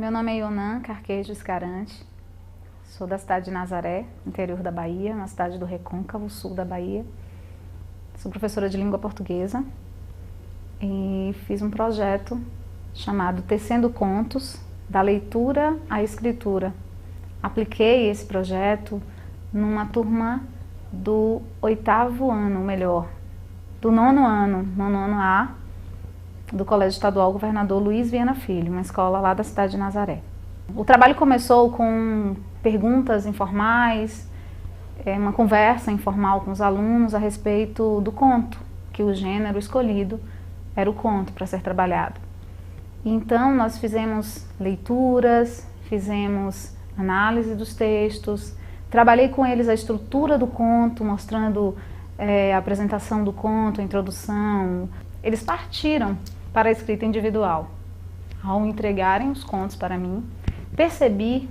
Meu nome é Ionan Carquejo Escarante, sou da cidade de Nazaré, interior da Bahia, na cidade do Recôncavo, sul da Bahia. Sou professora de língua portuguesa e fiz um projeto chamado Tecendo Contos, da leitura à escritura. Apliquei esse projeto numa turma do 8º ano, ou melhor, do 9º ano, nono ano A, do Colégio Estadual Governador Luiz Viana Filho, uma escola lá da cidade de Nazaré. O trabalho começou com perguntas informais, uma conversa informal com os alunos a respeito do conto, que o gênero escolhido era o conto para ser trabalhado. Então nós fizemos leituras, fizemos análise dos textos, trabalhei com eles a estrutura do conto, mostrando a apresentação do conto, a introdução. Eles partiram para a escrita individual. Ao entregarem os contos para mim, percebi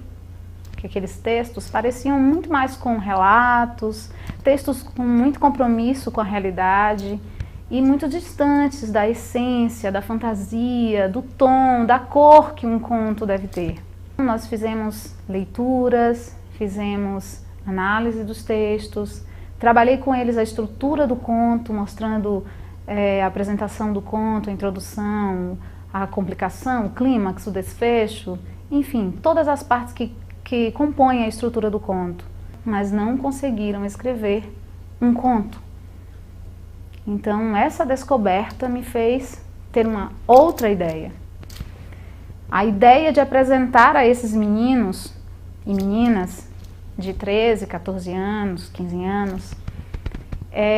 que aqueles textos pareciam muito mais com relatos, textos com muito compromisso com a realidade e muito distantes da essência, da fantasia, do tom, da cor que um conto deve ter. Nós fizemos leituras, fizemos análise dos textos, trabalhei com eles a estrutura do conto, mostrando a apresentação do conto, a introdução, a complicação, o clímax, o desfecho, enfim, todas as partes que compõem a estrutura do conto, mas não conseguiram escrever um conto. Então essa descoberta me fez ter uma outra ideia. A ideia de apresentar a esses meninos e meninas de 13, 14 anos, 15 anos,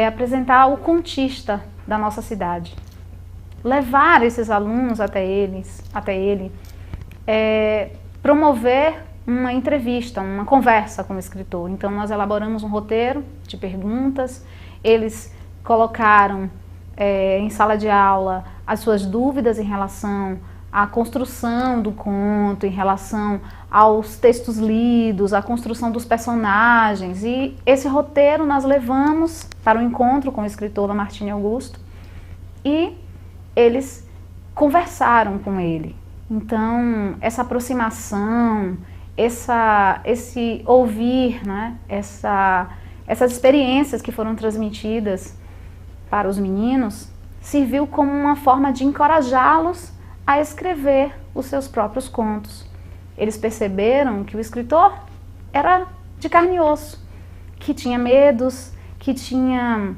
apresentar o contista da nossa cidade. Levar esses alunos até ele, promover uma entrevista, uma conversa com o escritor. Então nós elaboramos um roteiro de perguntas, eles colocaram em sala de aula as suas dúvidas em relação à construção do conto, em relação aos textos lidos, à construção dos personagens, e esse roteiro nós levamos para o encontro com o escritor Lamartine Augusto e eles conversaram com ele. Então essa aproximação, esse ouvir, né, essas experiências que foram transmitidas para os meninos serviu como uma forma de encorajá-los a escrever os seus próprios contos. Eles perceberam que o escritor era de carne e osso, que tinha medos, que tinha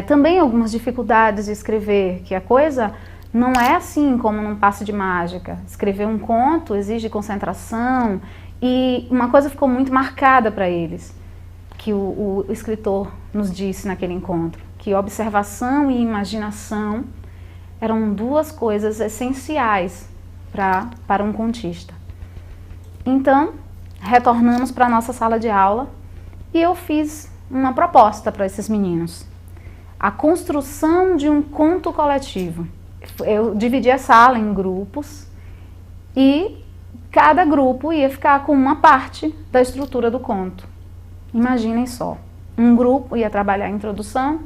também algumas dificuldades de escrever, que a coisa não é assim como num passe de mágica. Escrever um conto exige concentração e uma coisa ficou muito marcada para eles, que o escritor nos disse naquele encontro, que observação e imaginação eram duas coisas essenciais para um contista. Então, retornamos para a nossa sala de aula e eu fiz uma proposta para esses meninos. A construção de um conto coletivo. Eu dividi a sala em grupos e cada grupo ia ficar com uma parte da estrutura do conto. Imaginem só, um grupo ia trabalhar a introdução,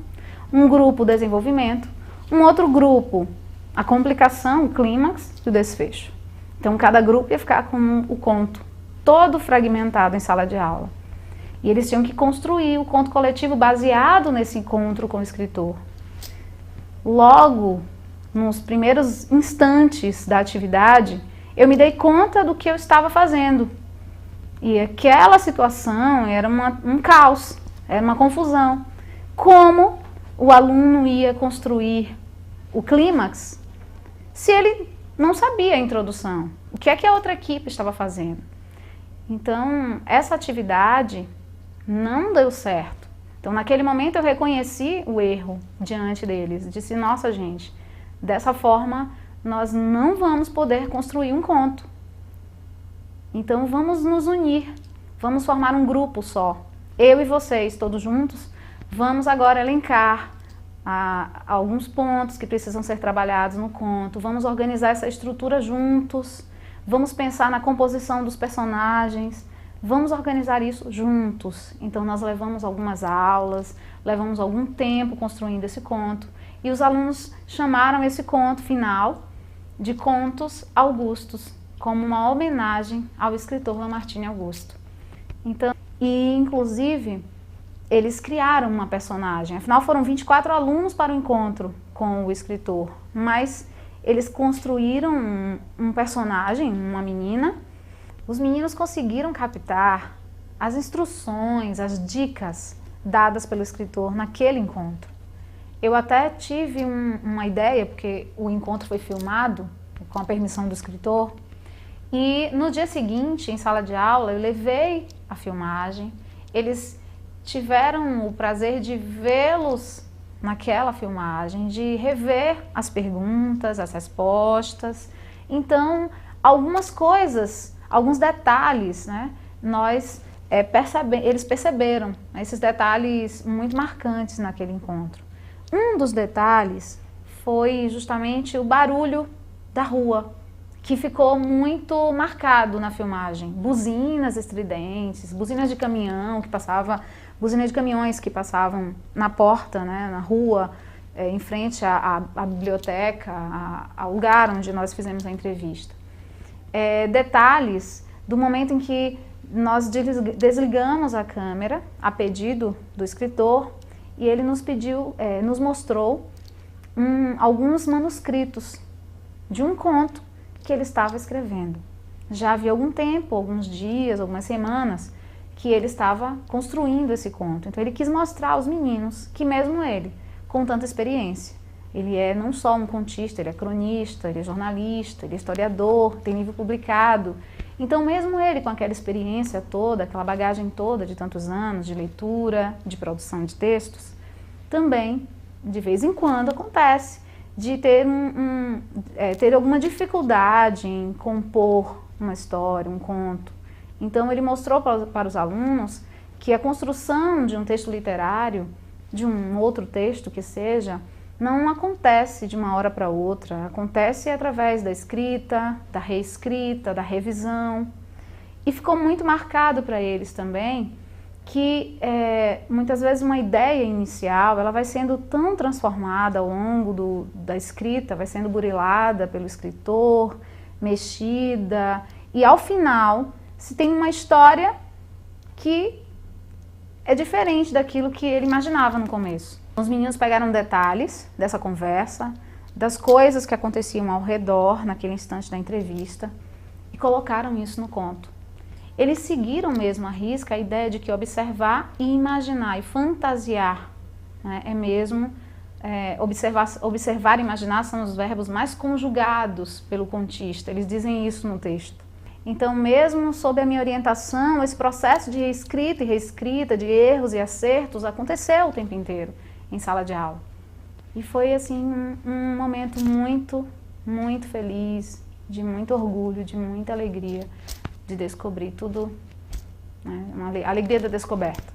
um grupo o desenvolvimento, um outro grupo a complicação, o clímax e o desfecho. Então cada grupo ia ficar com o conto todo fragmentado em sala de aula. E eles tinham que construir o conto coletivo baseado nesse encontro com o escritor. Logo, nos primeiros instantes da atividade, eu me dei conta do que eu estava fazendo. E aquela situação era um caos, era uma confusão. Como o aluno ia construir o clímax se ele não sabia a introdução? O que é que a outra equipe estava fazendo? Então, essa atividade não deu certo. Então, naquele momento eu reconheci o erro diante deles. Disse, nossa gente, dessa forma nós não vamos poder construir um conto. Então vamos nos unir, vamos formar um grupo só. Eu e vocês, todos juntos, vamos agora elencar alguns pontos que precisam ser trabalhados no conto. Vamos organizar essa estrutura juntos, vamos pensar na composição dos personagens, vamos organizar isso juntos. Então nós levamos algumas aulas, levamos algum tempo construindo esse conto e os alunos chamaram esse conto final de Contos Augustos, como uma homenagem ao escritor Lamartine Augusto. Então, inclusive, eles criaram uma personagem. Afinal, foram 24 alunos para o encontro com o escritor, mas eles construíram um personagem, uma menina. Os meninos conseguiram captar as instruções, as dicas dadas pelo escritor naquele encontro. Eu até tive uma ideia, porque o encontro foi filmado com a permissão do escritor, e no dia seguinte, em sala de aula, eu levei a filmagem. Eles tiveram o prazer de vê-los naquela filmagem, de rever as perguntas, as respostas. Então, algumas coisas, alguns detalhes, né, eles perceberam esses detalhes muito marcantes naquele encontro. Um dos detalhes foi justamente o barulho da rua, que ficou muito marcado na filmagem. Buzinas estridentes, buzinas de caminhão que passava, buzinas de caminhões que passavam na porta, né, na rua, em frente à biblioteca, ao lugar onde nós fizemos a entrevista. Detalhes do momento em que nós desligamos a câmera, a pedido do escritor, e ele nos mostrou alguns manuscritos de um conto que ele estava escrevendo. Já havia algum tempo, alguns dias, algumas semanas, que ele estava construindo esse conto. Então ele quis mostrar aos meninos que mesmo ele, com tanta experiência, ele é não só um contista, ele é cronista, ele é jornalista, ele é historiador, tem livro publicado. Então mesmo ele, com aquela experiência toda, aquela bagagem toda de tantos anos de leitura, de produção de textos, também, de vez em quando, acontece de ter, ter alguma dificuldade em compor uma história, um conto. Então ele mostrou para os alunos que a construção de um texto literário, de um outro texto que seja, não acontece de uma hora para outra, acontece através da escrita, da reescrita, da revisão. E ficou muito marcado para eles também que muitas vezes uma ideia inicial ela vai sendo tão transformada ao longo da escrita, vai sendo burilada pelo escritor, mexida, e ao final se tem uma história que é diferente daquilo que ele imaginava no começo. Os meninos pegaram detalhes dessa conversa, das coisas que aconteciam ao redor naquele instante da entrevista e colocaram isso no conto. Eles seguiram mesmo à risca a ideia de que observar e imaginar e fantasiar, né, observar e imaginar são os verbos mais conjugados pelo contista, eles dizem isso no texto. Então, mesmo sob a minha orientação, esse processo de escrita e reescrita, de erros e acertos, aconteceu o tempo inteiro em sala de aula. E foi assim um momento muito, muito feliz, de muito orgulho, de muita alegria de descobrir tudo, né? A alegria da descoberta.